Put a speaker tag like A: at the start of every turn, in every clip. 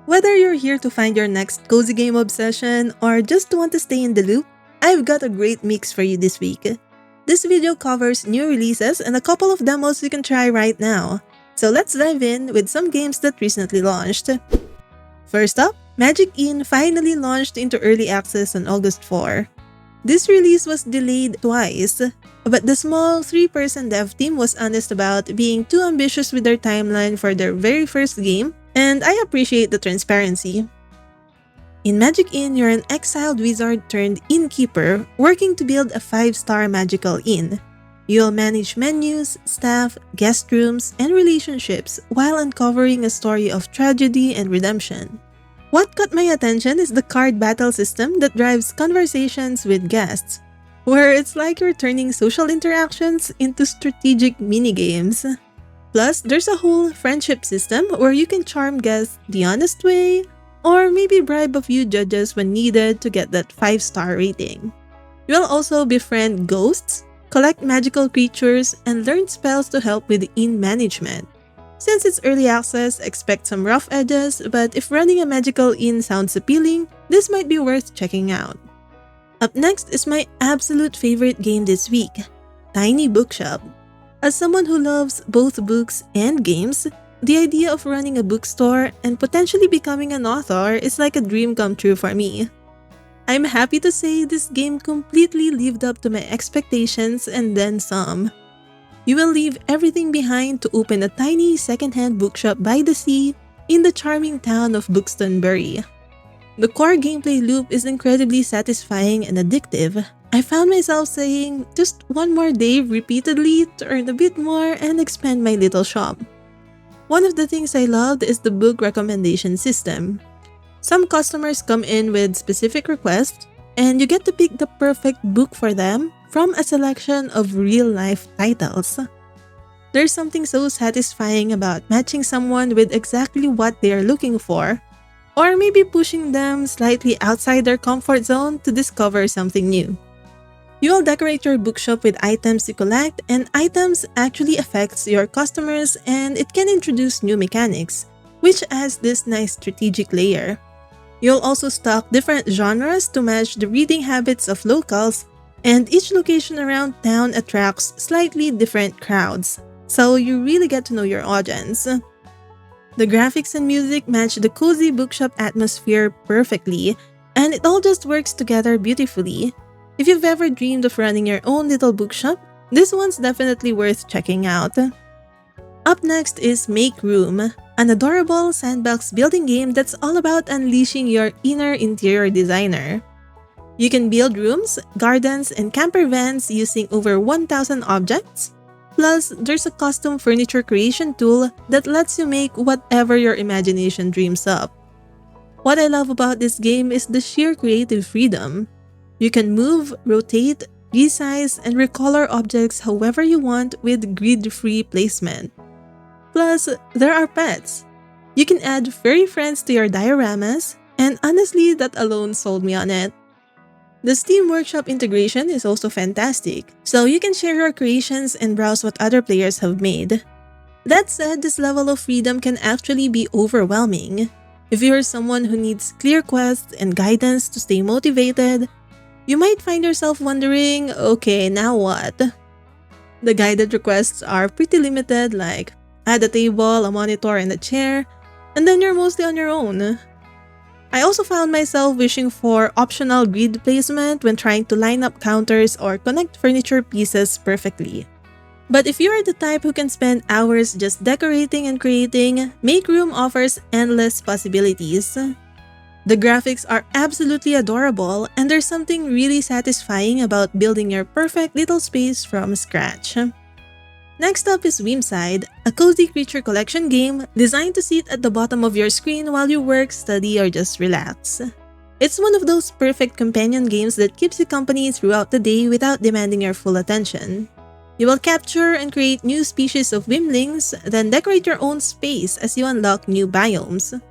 A: Whether you're here to find your next cozy game obsession or just want to stay in the loop, I've got a great mix for you this week. This video covers new releases and a couple of demos you can try right now. So let's dive in with some games that recently launched. First up, Magic Inn finally launched into early access on August 4. This release was delayed twice, but the small 3-person dev team was honest about being too ambitious with their timeline for their very first game, and I appreciate the transparency. In Magic Inn, you're an exiled wizard turned innkeeper working to build a 5-star magical inn. You'll manage menus, staff, guest rooms, and relationships while uncovering a story of tragedy and redemption. What caught my attention is the card battle system that drives conversations with guests, where it's like you're turning social interactions into strategic minigames. Plus, there's a whole friendship system where you can charm guests the honest way, or maybe bribe a few judges when needed to get that 5-star rating. You'll also befriend ghosts, collect magical creatures, and learn spells to help with inn management. Since it's early access, expect some rough edges, but if running a magical inn sounds appealing, this might be worth checking out. Up next is my absolute favorite game this week, Tiny Bookshop. As someone who loves both books and games, the idea of running a bookstore and potentially becoming an author is like a dream come true for me. I'm happy to say this game completely lived up to my expectations and then some. You will leave everything behind to open a tiny secondhand bookshop by the sea in the charming town of Buxtonbury. The core gameplay loop is incredibly satisfying and addictive. I found myself saying just one more day repeatedly to earn a bit more and expand my little shop. One of the things I loved is the book recommendation system. Some customers come in with specific requests, and you get to pick the perfect book for them from a selection of real-life titles. There's something so satisfying about matching someone with exactly what they are looking for, or maybe pushing them slightly outside their comfort zone to discover something new. You will decorate your bookshop with items you collect, and items actually affects your customers, and it can introduce new mechanics, which adds this nice strategic layer. You'll also stock different genres to match the reading habits of locals, and each location around town attracts slightly different crowds, so you really get to know your audience. The graphics and music match the cozy bookshop atmosphere perfectly, and it all just works together beautifully. If you've ever dreamed of running your own little bookshop, this one's definitely worth checking out. Up next is Make Room, an adorable sandbox building game that's all about unleashing your inner interior designer. You can build rooms, gardens, and camper vans using over 1,000 objects. Plus, there's a custom furniture creation tool that lets you make whatever your imagination dreams up. What I love about this game is the sheer creative freedom. You can move, rotate, resize, and recolor objects however you want with grid-free placement. Plus, there are pets. You can add furry friends to your dioramas, and honestly, that alone sold me on it. The Steam Workshop integration is also fantastic, so you can share your creations and browse what other players have made. That said, this level of freedom can actually be overwhelming. If you're someone who needs clear quests and guidance to stay motivated, you might find yourself wondering, okay, now what? The guided requests are pretty limited, like add a table, a monitor, and a chair, and then you're mostly on your own. I also found myself wishing for optional grid placement when trying to line up counters or connect furniture pieces perfectly. But if you are the type who can spend hours just decorating and creating, Make Room offers endless possibilities. The graphics are absolutely adorable, and there's something really satisfying about building your perfect little space from scratch. Next up is Whimside, a cozy creature collection game designed to sit at the bottom of your screen while you work, study, or just relax. It's one of those perfect companion games that keeps you company throughout the day without demanding your full attention. You will capture and create new species of Wimlings, then decorate your own space as you unlock new biomes.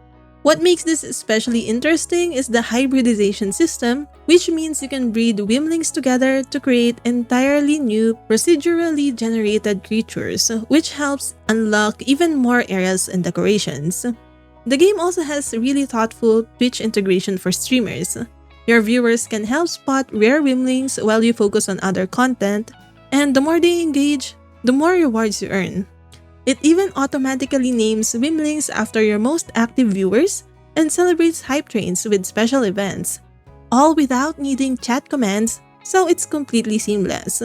A: What makes this especially interesting is the hybridization system, which means you can breed Wimlings together to create entirely new procedurally generated creatures, which helps unlock even more areas and decorations. The game also has really thoughtful Twitch integration for streamers. Your viewers can help spot rare wimlings while you focus on other content, and the more they engage, the more rewards you earn. It even automatically names wimlings after your most active viewers and celebrates hype trains with special events, all without needing chat commands, so it's completely seamless.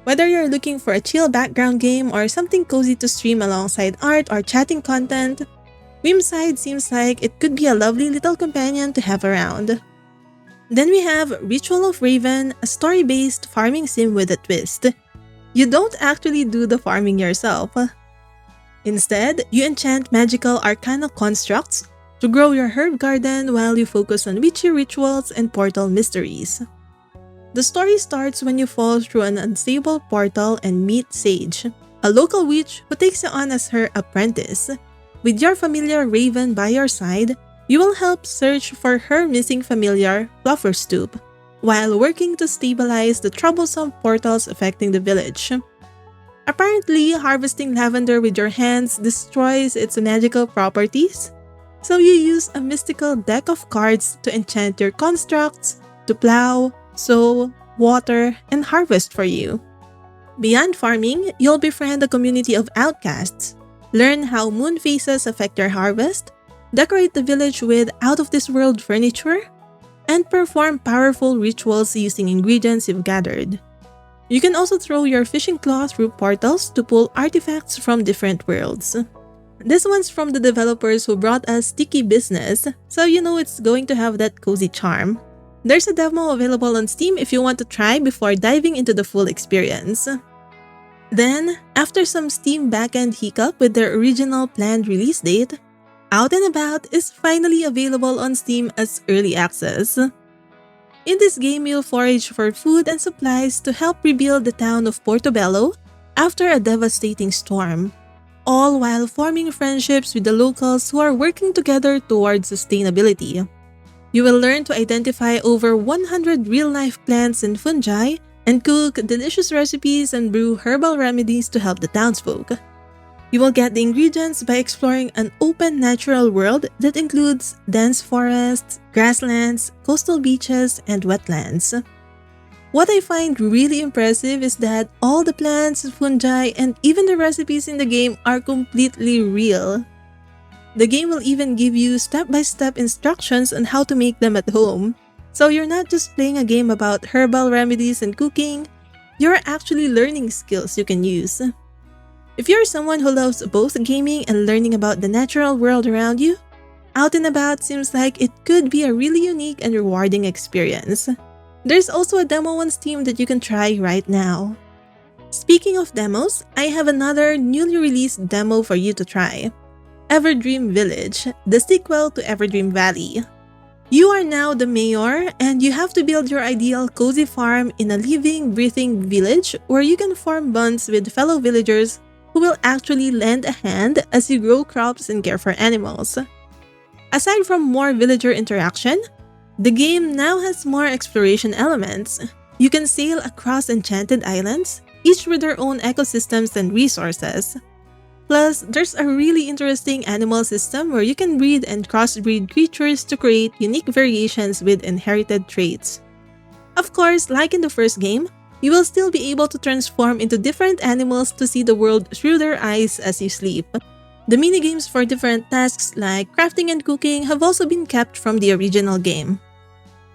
A: Whether you're looking for a chill background game or something cozy to stream alongside art or chatting content, Whimside seems like it could be a lovely little companion to have around. Then we have Ritual of Raven, a story-based farming sim with a twist. You don't actually do the farming yourself. Instead, you enchant magical arcana constructs to grow your herb garden while you focus on witchy rituals and portal mysteries. The story starts when you fall through an unstable portal and meet Sage, a local witch who takes you on as her apprentice. With your familiar Raven by your side, you will help search for her missing familiar, Flufferstoop, while working to stabilize the troublesome portals affecting the village. Apparently, harvesting lavender with your hands destroys its magical properties, so you use a mystical deck of cards to enchant your constructs, to plow, sow, water, and harvest for you. Beyond farming, you'll befriend a community of outcasts, learn how moon phases affect your harvest, decorate the village with out-of-this-world furniture, and perform powerful rituals using ingredients you've gathered. You can also throw your fishing claw through portals to pull artifacts from different worlds. This one's from the developers who brought us Sticky Business, so you know it's going to have that cozy charm. There's a demo available on Steam if you want to try before diving into the full experience. Then, after some Steam backend hiccup with their original planned release date, Out and About is finally available on Steam as early access. In this game, you'll forage for food and supplies to help rebuild the town of Portobello after a devastating storm, all while forming friendships with the locals who are working together towards sustainability. You will learn to identify over 100 real-life plants and fungi and cook delicious recipes and brew herbal remedies to help the townsfolk. You will get the ingredients by exploring an open natural world that includes dense forests, grasslands, coastal beaches, and wetlands. What I find really impressive is that all the plants, fungi, and even the recipes in the game are completely real. The game will even give you step-by-step instructions on how to make them at home. So you're not just playing a game about herbal remedies and cooking, you're actually learning skills you can use. If you're someone who loves both gaming and learning about the natural world around you, Out and About seems like it could be a really unique and rewarding experience. There's also a demo on Steam that you can try right now. Speaking of demos, I have another newly released demo for you to try. Everdream Village, the sequel to Everdream Valley. You are now the mayor and you have to build your ideal cozy farm in a living, breathing village where you can form bonds with fellow villagers who will actually lend a hand as you grow crops and care for animals. Aside from more villager interaction, the game now has more exploration elements. You can sail across enchanted islands, each with their own ecosystems and resources. Plus, there's a really interesting animal system where you can breed and crossbreed creatures to create unique variations with inherited traits. Of course, like in the first game, you will still be able to transform into different animals to see the world through their eyes as you sleep. The minigames for different tasks like crafting and cooking have also been kept from the original game.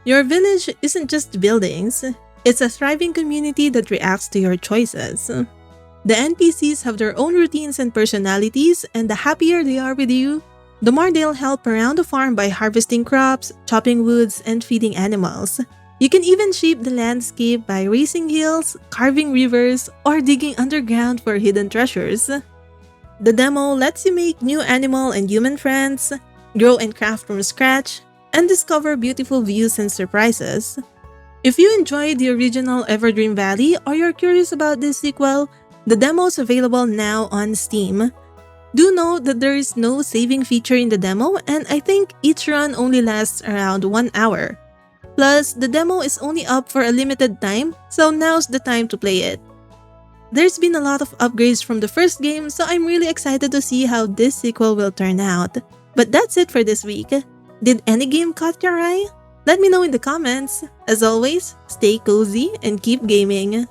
A: Your village isn't just buildings, it's a thriving community that reacts to your choices. The NPCs have their own routines and personalities, and the happier they are with you, the more they'll help around the farm by harvesting crops, chopping woods, and feeding animals. You can even shape the landscape by raising hills, carving rivers, or digging underground for hidden treasures. The demo lets you make new animal and human friends, grow and craft from scratch, and discover beautiful views and surprises. If you enjoyed the original Everdream Valley or you're curious about this sequel, the demo is available now on Steam. Do note that there is no saving feature in the demo, and I think each run only lasts around 1 hour. Plus, the demo is only up for a limited time, so now's the time to play it. There's been a lot of upgrades from the first game, so I'm really excited to see how this sequel will turn out. But that's it for this week. Did any game caught your eye? Let me know in the comments. As always, stay cozy and keep gaming.